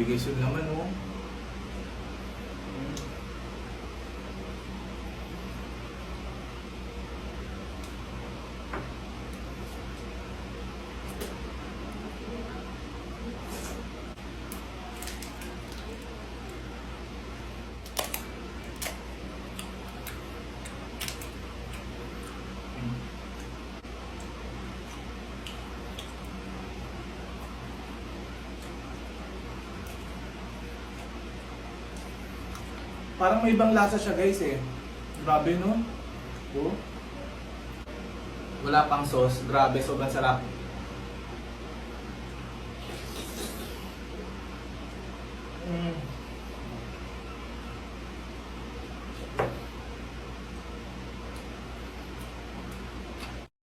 Grabe guys yung laman, oh. Parang may ibang lasa siya guys eh. Grabe no? Oh. Wala pang sauce. Grabe, sobrang sarap.